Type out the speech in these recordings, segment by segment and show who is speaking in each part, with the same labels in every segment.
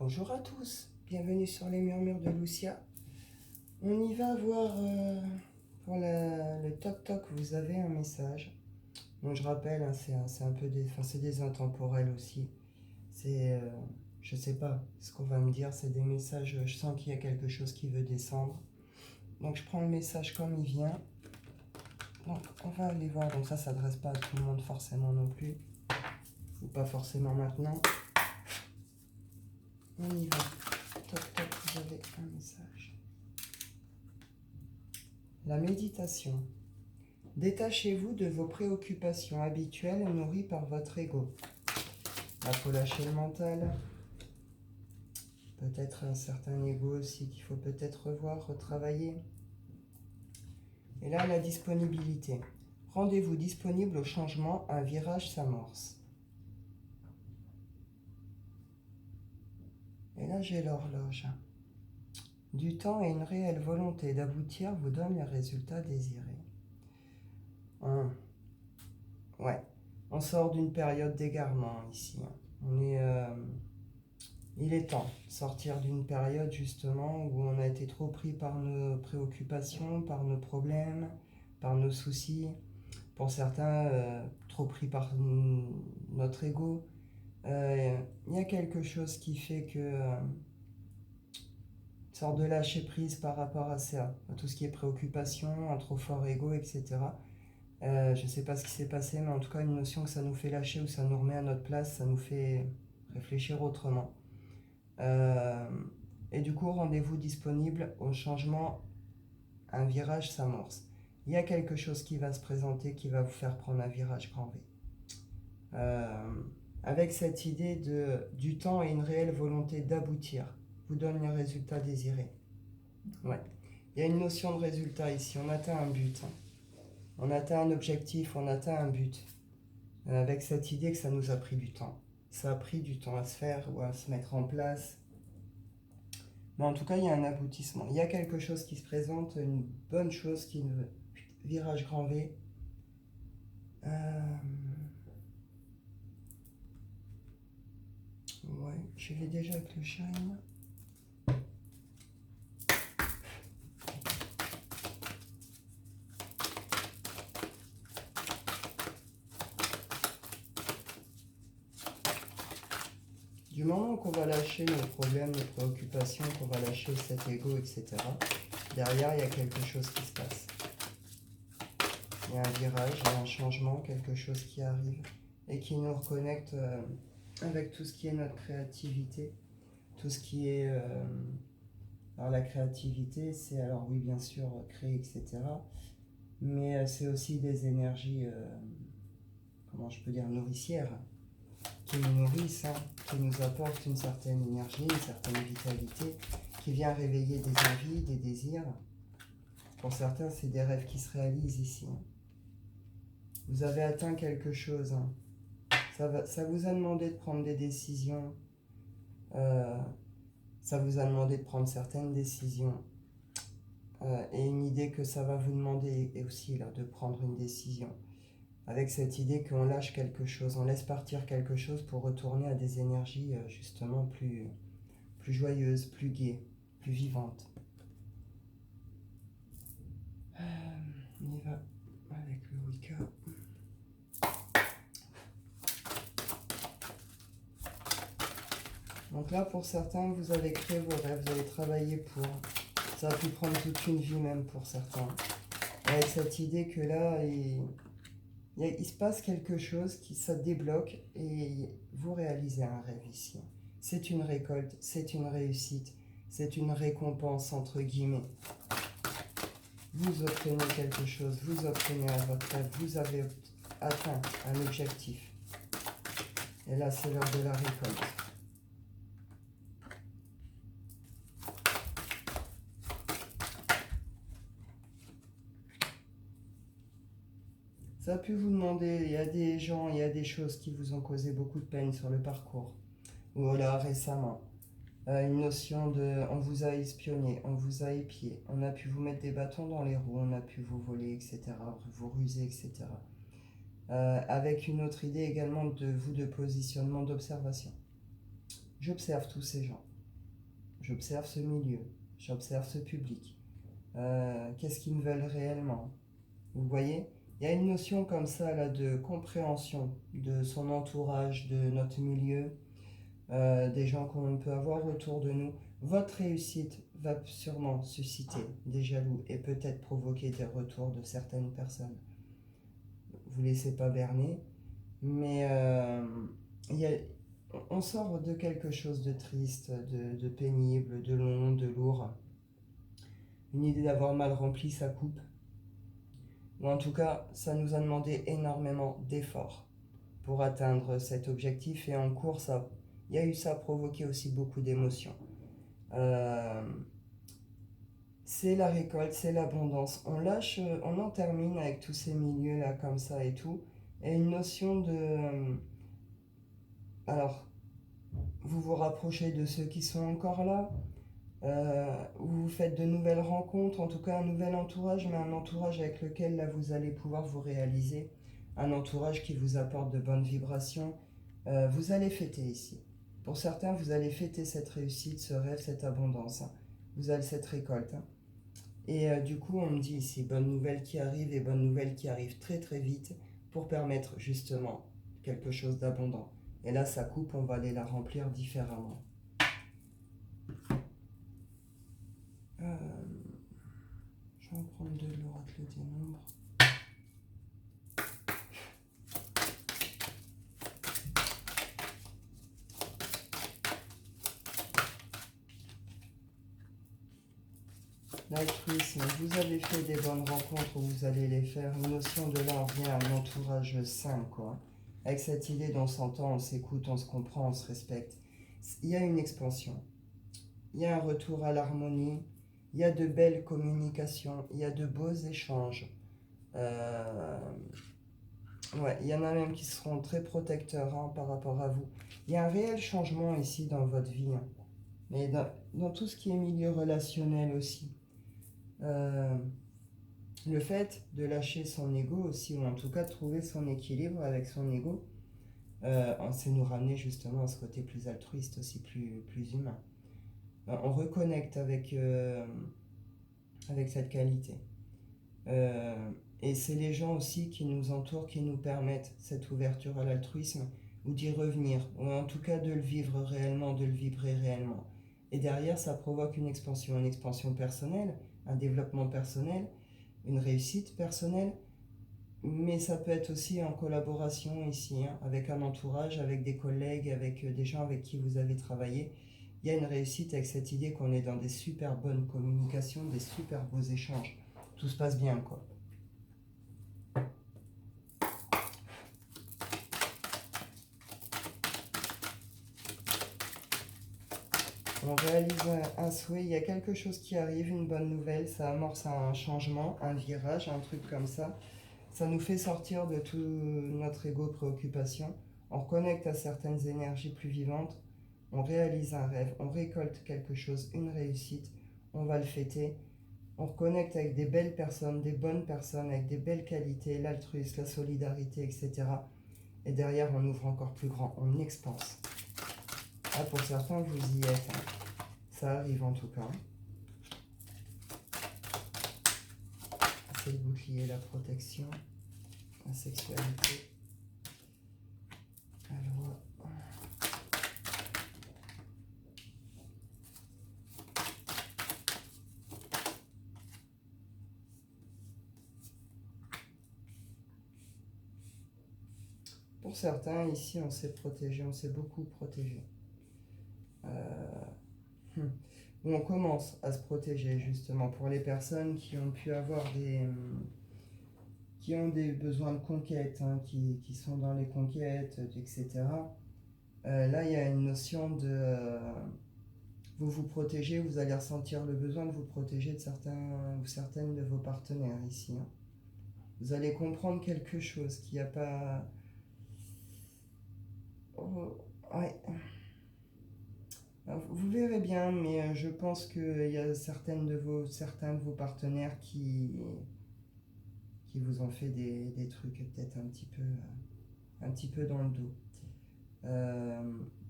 Speaker 1: Bonjour à tous, bienvenue sur les murmures de Lucia. On y va voir pour le toc-toc, vous avez un message. Donc je rappelle, hein, c'est un peu c'est des intemporels aussi. Je sais pas ce qu'on va me dire, c'est des messages, je sens qu'il y a quelque chose qui veut descendre. Donc je prends le message comme il vient. Donc on va aller voir, donc ça s'adresse pas à tout le monde forcément non plus. Ou pas forcément maintenant. On y va. Toc toc, vous avez un message. La méditation. Détachez-vous de vos préoccupations habituelles nourries par votre ego. Il faut lâcher le mental. Peut-être un certain ego aussi qu'il faut peut-être revoir, retravailler. Et là, la disponibilité. Rendez-vous disponible au changement, un virage s'amorce. Et là, j'ai l'horloge. Du temps et une réelle volonté d'aboutir vous donnent les résultats désirés. Ouais, on sort d'une période d'égarement ici. Il est temps de sortir d'une période justement où on a été trop pris par nos préoccupations, par nos problèmes, par nos soucis. Pour certains, trop pris par notre ego. Il y a quelque chose qui fait que sorte de lâcher prise par rapport à ça, à tout ce qui est préoccupation, un trop fort ego, etc. Je ne sais pas ce qui s'est passé, mais en tout cas, une notion que ça nous fait lâcher ou ça nous remet à notre place, ça nous fait réfléchir autrement. Et du coup, rendez-vous disponible au changement, un virage s'amorce. Il y a quelque chose qui va se présenter qui va vous faire prendre un virage grand V. Avec cette idée du temps et une réelle volonté d'aboutir, vous donne les résultats désirés. Ouais. Il y a une notion de résultat ici, on atteint un but. On atteint un objectif, on atteint un but. Avec cette idée que ça nous a pris du temps. Ça a pris du temps à se faire ou à se mettre en place. Mais en tout cas, il y a un aboutissement. Il y a quelque chose qui se présente, une bonne chose qui nous... Virage grand V. Ouais, je l'ai déjà avec le shine. Du moment qu'on va lâcher nos problèmes, nos préoccupations, qu'on va lâcher cet ego, etc., derrière, il y a quelque chose qui se passe. Il y a un virage, il y a un changement, quelque chose qui arrive et qui nous reconnecte avec tout ce qui est notre créativité, tout ce qui est... alors la créativité, c'est alors oui, bien sûr, créer, etc., mais c'est aussi des énergies, comment je peux dire, nourricières, qui nous nourrissent, hein, qui nous apportent une certaine énergie, une certaine vitalité, qui vient réveiller des envies, des désirs. Pour certains, c'est des rêves qui se réalisent ici. Vous avez atteint quelque chose. Hein. Ça vous a demandé de prendre des décisions. Ça vous a demandé de prendre certaines décisions. Et une idée que ça va vous demander aussi là, de prendre une décision. Avec cette idée qu'on lâche quelque chose, on laisse partir quelque chose pour retourner à des énergies justement plus joyeuses, plus gaies, plus vivantes. On y va avec le Wicca. Donc là, pour certains, vous avez créé vos rêves, vous avez travaillé pour. Ça a pu prendre toute une vie même pour certains. Avec cette idée que là, il se passe quelque chose qui ça débloque et vous réalisez un rêve ici. C'est une récolte, c'est une réussite, c'est une récompense entre guillemets. Vous obtenez quelque chose, vous obtenez votre rêve, vous avez atteint un objectif. Et là, c'est l'heure de la récolte. Ça a pu vous demander, il y a des gens, il y a des choses qui vous ont causé beaucoup de peine sur le parcours. Ou là, récemment. Une notion de on vous a espionné, on vous a épié, on a pu vous mettre des bâtons dans les roues, on a pu vous voler, etc., vous ruser, etc. Avec une autre idée également de vous de positionnement d'observation. J'observe tous ces gens. j'observe ce milieu, j'observe ce public. Qu'est-ce qu'ils me veulent réellement? Vous voyez? Il y a une notion comme ça là, de compréhension de son entourage, de notre milieu, des gens qu'on peut avoir autour de nous. Votre réussite va sûrement susciter des jaloux et peut-être provoquer des retours de certaines personnes. Vous ne laissez pas berner, mais on sort de quelque chose de triste, de pénible, de long, de lourd. Une idée d'avoir mal rempli sa coupe. Ou en tout cas, ça nous a demandé énormément d'efforts pour atteindre cet objectif. Et en cours, ça a provoqué aussi beaucoup d'émotions. C'est la récolte, c'est l'abondance. On en termine avec tous ces milieux-là comme ça et tout. Et une notion de... alors, vous vous rapprochez de ceux qui sont encore là, vous faites de nouvelles rencontres, en tout cas un nouvel entourage, mais un entourage avec lequel là vous allez pouvoir vous réaliser, un entourage qui vous apporte de bonnes vibrations. Vous allez fêter ici. Pour certains, vous allez fêter cette réussite, ce rêve, cette abondance. Hein. Vous avez cette récolte. Hein. Et du coup, on me dit ici, bonnes nouvelles qui arrivent et bonnes nouvelles qui arrivent très très vite pour permettre justement quelque chose d'abondant. Et là, sa coupe, on va aller la remplir différemment. Je vais en prendre deux, l'oracle des nombres. L'altruisme, vous avez fait des bonnes rencontres, vous allez les faire. Une notion de là, on revient à un entourage sain, quoi. Avec cette idée d'on s'entend, on s'écoute, on se comprend, on se respecte. Il y a une expansion. Il y a un retour à l'harmonie. Il y a de belles communications. Il y a de beaux échanges. Ouais, il y en a même qui seront très protecteurs hein, par rapport à vous. Il y a un réel changement ici dans votre vie. Hein. Mais dans tout ce qui est milieu relationnel aussi. Le fait de lâcher son ego aussi, ou en tout cas de trouver son équilibre avec son ego, c'est nous ramener justement à ce côté plus altruiste aussi, plus humain. On reconnecte avec cette qualité. Et c'est les gens aussi qui nous entourent, qui nous permettent cette ouverture à l'altruisme, ou d'y revenir, ou en tout cas de le vivre réellement, de le vibrer réellement. Et derrière, ça provoque une expansion personnelle, un développement personnel, une réussite personnelle, mais ça peut être aussi en collaboration ici, hein, avec un entourage, avec des collègues, avec des gens avec qui vous avez travaillé. Il y a une réussite avec cette idée qu'on est dans des super bonnes communications, des super beaux échanges. Tout se passe bien, quoi. On réalise un souhait, il y a quelque chose qui arrive, une bonne nouvelle, ça amorce un changement, un virage, un truc comme ça. Ça nous fait sortir de tout notre ego préoccupation. On reconnecte à certaines énergies plus vivantes. On réalise un rêve, on récolte quelque chose, une réussite. On va le fêter. On reconnecte avec des belles personnes, des bonnes personnes, avec des belles qualités, l'altruisme, la solidarité, etc. Et derrière, on ouvre encore plus grand, on expanse. Ah, pour certains, vous y êtes. Hein. Ça arrive en tout cas. C'est le bouclier, la protection, la sexualité. Alors, pour certains, ici, on s'est protégé, on s'est beaucoup protégé. On commence à se protéger, justement, pour les personnes qui ont pu avoir qui ont des besoins de conquête, hein, qui sont dans les conquêtes, etc. Là, il y a une notion de... vous vous protégez, vous allez ressentir le besoin de vous protéger de certains ou certaines de vos partenaires ici. Hein. Vous allez comprendre quelque chose qu'il n'y a pas... Oh, ouais. Vous verrez bien, mais je pense qu'il y a certains de vos partenaires qui vous ont fait des trucs peut-être un petit peu dans le dos.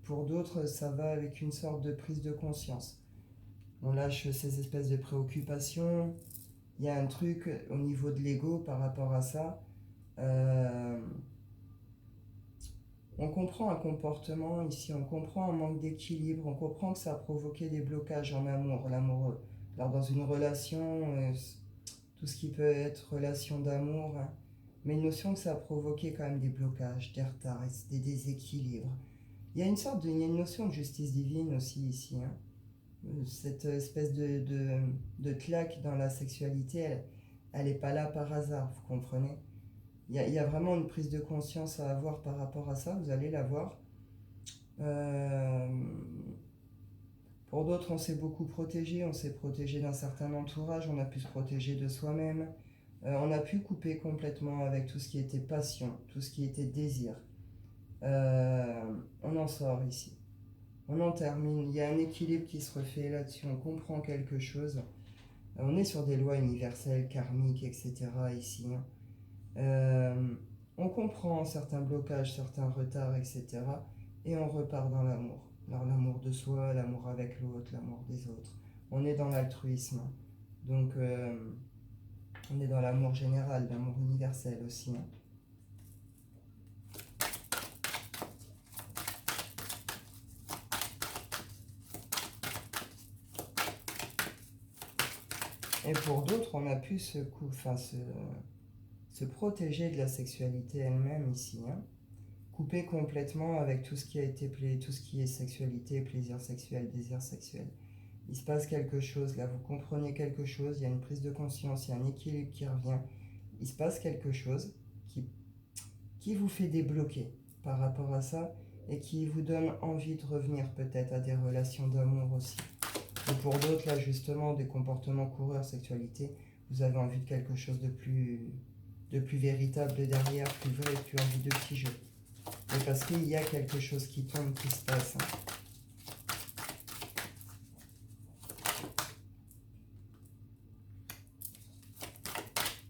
Speaker 1: Pour d'autres, ça va avec une sorte de prise de conscience. On lâche ces espèces de préoccupations. Il y a un truc au niveau de l'ego par rapport à ça. On comprend un comportement ici, on comprend un manque d'équilibre, on comprend que ça a provoqué des blocages en amour, l'amoureux. Alors dans une relation, tout ce qui peut être relation d'amour, hein, mais une notion que ça a provoqué quand même des blocages, des retards, des déséquilibres. Il y a il y a une notion de justice divine aussi ici, hein. Cette espèce de claque dans la sexualité, elle n'est pas là par hasard, vous comprenez? Il y a vraiment une prise de conscience à avoir par rapport à ça, vous allez la voir. Pour d'autres, on s'est beaucoup protégé, on s'est protégé d'un certain entourage, on a pu se protéger de soi-même. On a pu couper complètement avec tout ce qui était passion, tout ce qui était désir. On en sort ici. On en termine. Il y a un équilibre qui se refait là-dessus. On comprend quelque chose. On est sur des lois universelles, karmiques, etc. ici. On comprend certains blocages, certains retards, etc. Et on repart dans l'amour. Alors l'amour de soi, l'amour avec l'autre, l'amour des autres. On est dans l'altruisme. Donc on est dans l'amour général, l'amour universel aussi. Et pour d'autres, on a pu se protéger de la sexualité elle-même ici. Couper complètement avec tout ce qui a été tout ce qui est sexualité, plaisir sexuel, désir sexuel. Il se passe quelque chose là, vous comprenez quelque chose, il y a une prise de conscience, il y a un équilibre qui revient. Il se passe quelque chose qui vous fait débloquer par rapport à ça et qui vous donne envie de revenir peut-être à des relations d'amour aussi. Et pour d'autres, là, justement, des comportements coureurs, sexualité, vous avez envie de quelque chose de plus véritable derrière, plus vrai, plus envie de petits jeux. Mais parce qu'il y a quelque chose qui tombe, qui se passe.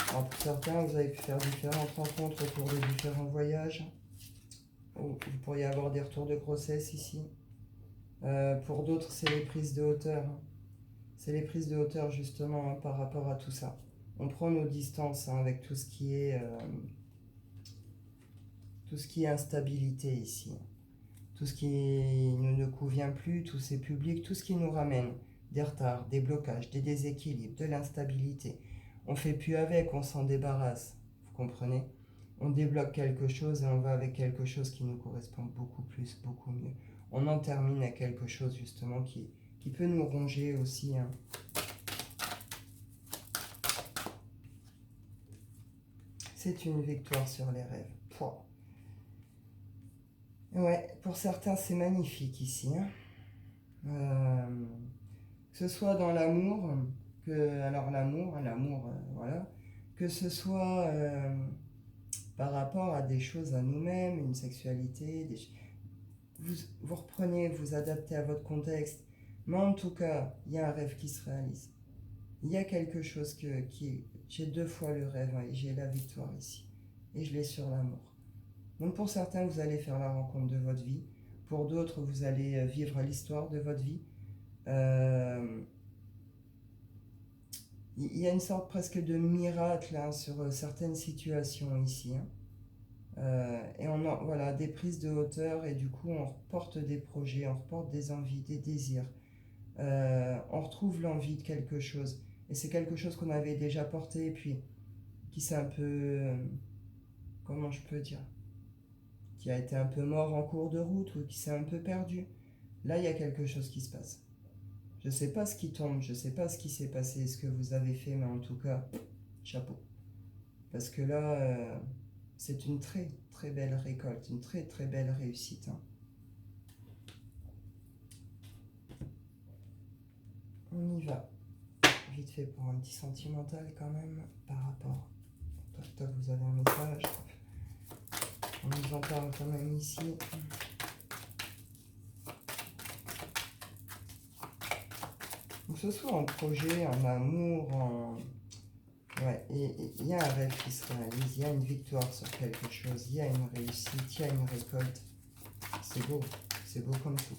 Speaker 1: Alors pour certains, vous avez pu faire différentes rencontres au cours de différents voyages. Vous pourriez avoir des retours de grossesse ici. Pour d'autres, c'est les prises de hauteur. C'est les prises de hauteur justement par rapport à tout ça. On prend nos distances avec tout ce qui est instabilité ici. Tout ce qui ne nous convient plus, tous ces publics, tout ce qui nous ramène des retards, des blocages, des déséquilibres, de l'instabilité. On fait plus avec, on s'en débarrasse. Vous comprenez? On débloque quelque chose et on va avec quelque chose qui nous correspond beaucoup plus, beaucoup mieux. On en termine à quelque chose justement qui peut nous ronger aussi. C'est une victoire sur les rêves. Pouah. Ouais, pour certains c'est magnifique ici. Que ce soit dans l'amour, voilà, que ce soit par rapport à des choses à nous-mêmes, une sexualité, vous reprenez, vous adaptez à votre contexte, mais en tout cas, il y a un rêve qui se réalise. Il y a quelque chose j'ai 2 fois le rêve et j'ai la victoire ici. Et je l'ai sur l'amour. Donc pour certains, vous allez faire la rencontre de votre vie. Pour d'autres, vous allez vivre l'histoire de votre vie. Il y a une sorte presque de miracle sur certaines situations ici. Et on a voilà, des prises de hauteur et du coup on reporte des projets, on reporte des envies, des désirs. On retrouve l'envie de quelque chose. Et c'est quelque chose qu'on avait déjà porté et puis qui s'est un peu... comment je peux dire, qui a été un peu mort en cours de route ou qui s'est un peu perdu. Là, il y a quelque chose qui se passe. Je ne sais pas ce qui tombe, je ne sais pas ce qui s'est passé, ce que vous avez fait, mais en tout cas, chapeau. Parce que là, c'est une très très belle récolte, une très très belle réussite. On y va. Vite fait pour un petit sentimental quand même, par rapport... Toi, vous avez un message. On nous en parle quand même ici. Que ce soit en projet, en amour, ouais, il y a un rêve qui se réalise, il y a une victoire sur quelque chose, il y a une réussite, il y a une récolte. C'est beau comme tout.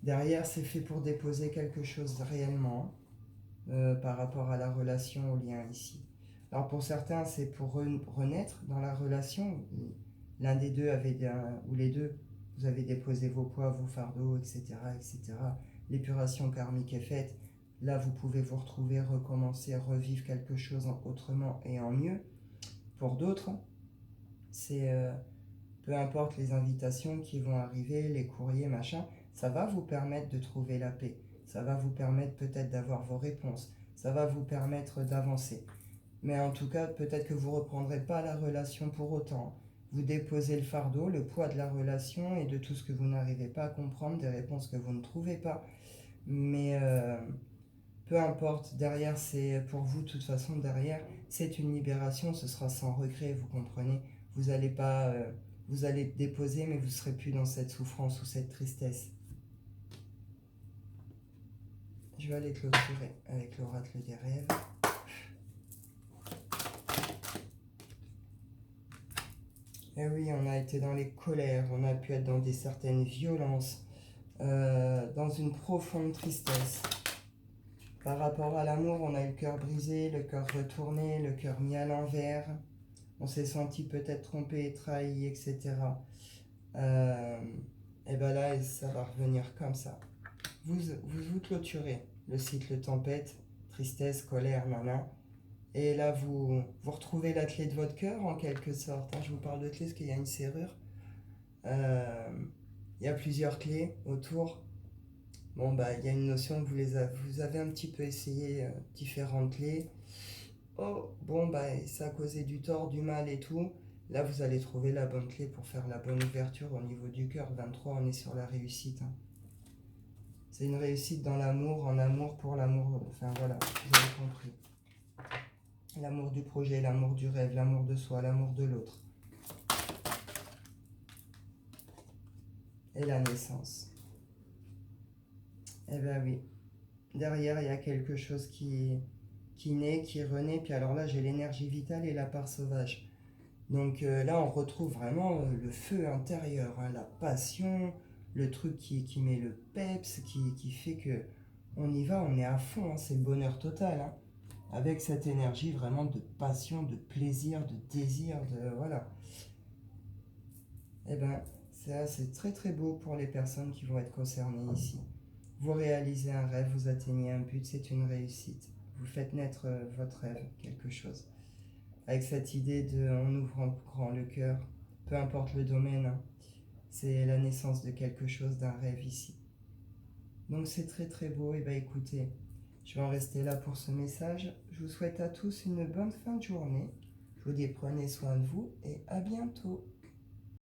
Speaker 1: Derrière, c'est fait pour déposer quelque chose réellement par rapport à la relation, au lien ici. Alors pour certains, c'est pour renaître dans la relation. L'un des deux ou les deux, vous avez déposé vos poids, vos fardeaux, etc., etc. L'épuration karmique est faite. Là, vous pouvez vous retrouver, recommencer, revivre quelque chose autrement et en mieux. Pour d'autres, c'est peu importe les invitations qui vont arriver, les courriers, machin, ça va vous permettre de trouver la paix. Ça va vous permettre peut-être d'avoir vos réponses. Ça va vous permettre d'avancer. Mais en tout cas, peut-être que vous ne reprendrez pas la relation pour autant. Vous déposez le fardeau, le poids de la relation et de tout ce que vous n'arrivez pas à comprendre, des réponses que vous ne trouvez pas. Mais peu importe, derrière, c'est pour vous, de toute façon, derrière, c'est une libération, ce sera sans regret, vous comprenez. Vous allez pas, vous allez déposer, mais vous ne serez plus dans cette souffrance ou cette tristesse. Je vais aller clôturer avec l'oracle des rêves. Et oui, on a été dans les colères, on a pu être dans certaines violences, dans une profonde tristesse. Par rapport à l'amour, on a eu le cœur brisé, le cœur retourné, le cœur mis à l'envers. On s'est senti peut-être trompé, trahi, etc. Et bien là, ça va revenir comme ça. Vous clôturez le cycle tempête, tristesse, colère, nana. Et là, vous retrouvez la clé de votre cœur en quelque sorte. Je vous parle de clé parce qu'il y a une serrure. Il y a plusieurs clés autour. Bon, bah, il y a une notion que vous avez un petit peu essayé différentes clés. Oh, bon, bah, ça a causé du tort, du mal et tout. Là, vous allez trouver la bonne clé pour faire la bonne ouverture au niveau du cœur. 23, on est sur la réussite. C'est une réussite dans l'amour, en amour pour l'amour. Enfin, voilà, vous avez compris. L'amour du projet, l'amour du rêve, l'amour de soi, l'amour de l'autre. Et la naissance. Eh bien oui, derrière, il y a quelque chose qui naît, qui renaît. Puis alors là, j'ai l'énergie vitale et la part sauvage. Donc là, on retrouve vraiment le feu intérieur, la passion, le truc qui met le peps, qui fait que on y va, on est à fond, c'est le bonheur total. Avec cette énergie vraiment de passion, de plaisir, de désir, voilà. Eh bien, c'est très très beau pour les personnes qui vont être concernées ici. Vous réalisez un rêve, vous atteignez un but, c'est une réussite. Vous faites naître votre rêve, quelque chose. Avec cette idée en ouvrant grand le cœur, peu importe le domaine, c'est la naissance de quelque chose, d'un rêve ici. Donc c'est très très beau. Et bien écoutez, je vais en rester là pour ce message. Je vous souhaite à tous une bonne fin de journée. Je vous dis prenez soin de vous et à bientôt.